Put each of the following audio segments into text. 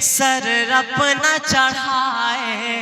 سر اپنا چڑھائے،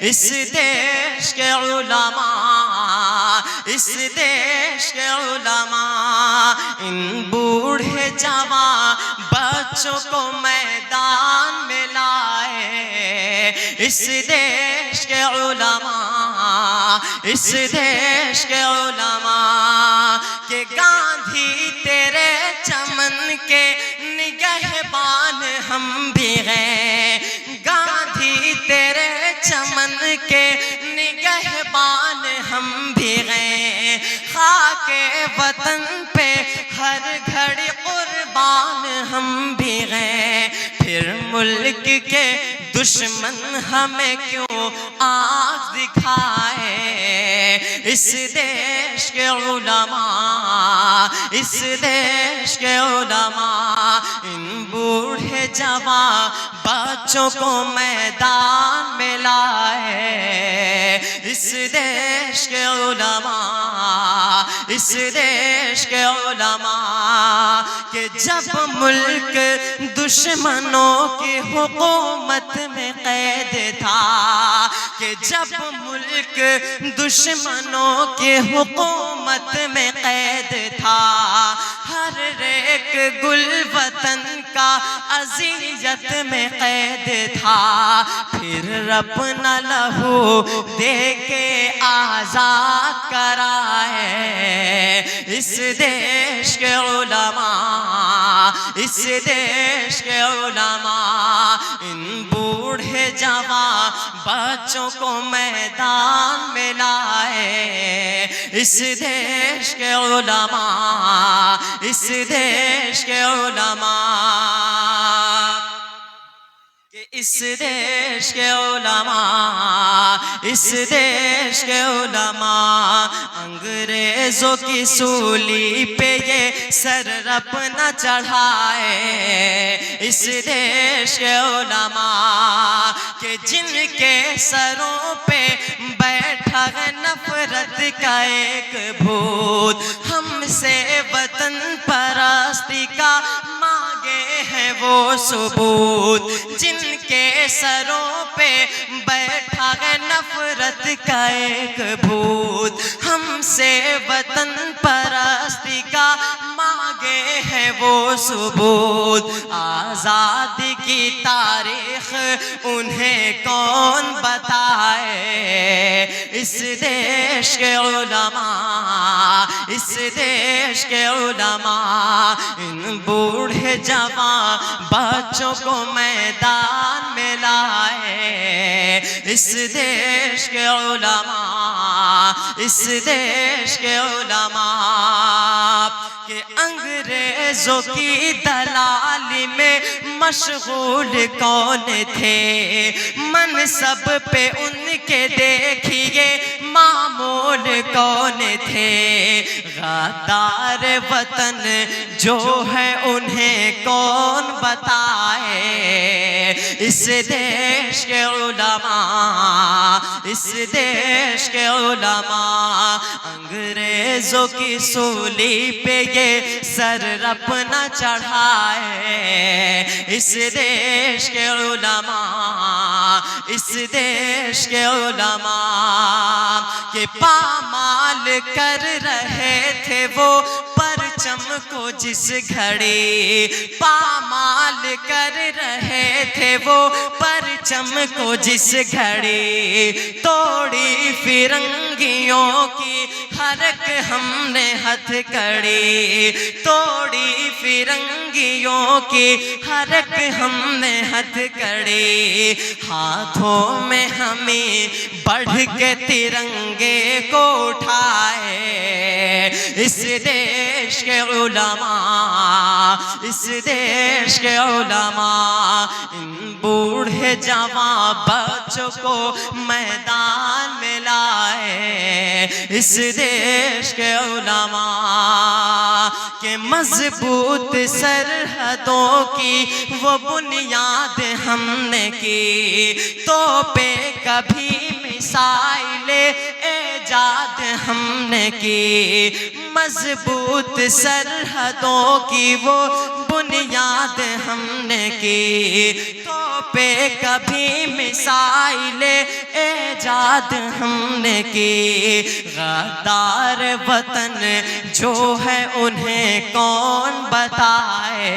اس دیش کے علماء، اس دیش کے علماء، ان بوڑھے جوان بچوں کو میدان میں لائے، اس دیش کے علماء، اس دیش کے علماء کہ گاندھی تیرے چمن کے نگہبان ہم بھی ہیں، گاندھی تیرے چمن کے نگہبان ہم بھی ہیں، خاک وطن پہ ہر گھڑی قربان ہم بھی ہیں، پھر ملک کے دشمن ہمیں کیوں آنکھ دکھائے، اس دیش کے علماء، اس دیش کے علماء، ان بوڑھے جوان بچوں کو میدان میں لائے، اس دیش کے علماء، اس دیش کے علماء کہ جب ملک دشمنوں کی حکومت میں قید تھا، کہ جب ملک دشمنوں کی حکومت میں قید تھا، ہر ایک گل وطن کا اذیت میں قید تھا، پھر اپنا لہو دے کے آزاد کرائے، اس دیش کے علماء، اس دیش کے علماء، ان بوڑھے جوان بچوں کو میدان میں لائے، اس دیش کے علماء، اس دیش کے علماء کہ اس دیش کے علماء، اس دیش کے علماء انگریزوں کی سولی پہ یہ سر اپنا چڑھائے، اس دیش کے علماء کہ جن کے سروں پہ بیٹھا ہے نفرت کا ایک بھوت، ہم سے وطن پرستی کا مانگے ہیں وہ ثبوت، جن کے سروں پہ بیٹھا ہے نفرت کا ایک بھوت، ہم سے وطن پرستی کا مانگے ہیں وہ ثبوت، آزادی کی تاریخ انہیں کون بتائے، اس دیش کے علماء، اس دیش کے علماء، ان بوڑھے جوان بچوں کو میدان میں لائے، اس دیش کے علماء، اس دیش کے علماء کہ انگریزوں کی دلالی میں مشغول کون تھے، منصب پہ ان کے دیکھیے معمول کون تھے، غدار وطن جو ہے انہیں کون بتائے، اس دیش کے علماء، اس دیش کے علماء انگریزوں کی سولی پہ یہ سر اپنا چڑھائے، اس دیش کے علماء، اس دیش کے علماء کہ پامال کر رہے تھے وہ پرچم کو جس گھڑی، پامال کر رہے تھے وہ پرچم کو جس گھڑی، توڑی فرنگیوں کی حرک ہم نے ہتھ کڑی، توڑی فرنگیوں کی حرک ہم نے ہتھ کڑی، ہاتھوں میں ہمیں بڑھ کے ترنگے کو اٹھائے، اس دیش کے علماء، اس دیش کے علماء ان بوڑھے جوان بچوں کو میدان میں لائے، اس دیش کے علماء کہ مضبوط سرحدوں کی وہ بنیاد ہم نے کی، توپیں کبھی میزائل ایجاد ہم نے کی، مضبوط سرحدوں کی وہ بنیاد ہم نے کی، تو پہ کبھی مسائل ایجاد ہم نے کی، غدار وطن جو ہے انہیں کون بتائے،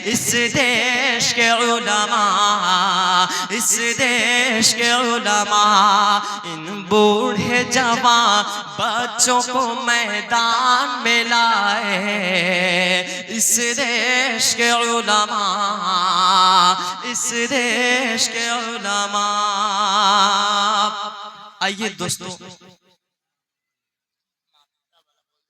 اس دیش کے علماء، اس دیش کے علماء، ان بوڑھے جوان بچوں کو میدان میں لائے، اس دیش کے علماء، اس دیش کے علماء۔ آئیے دوستو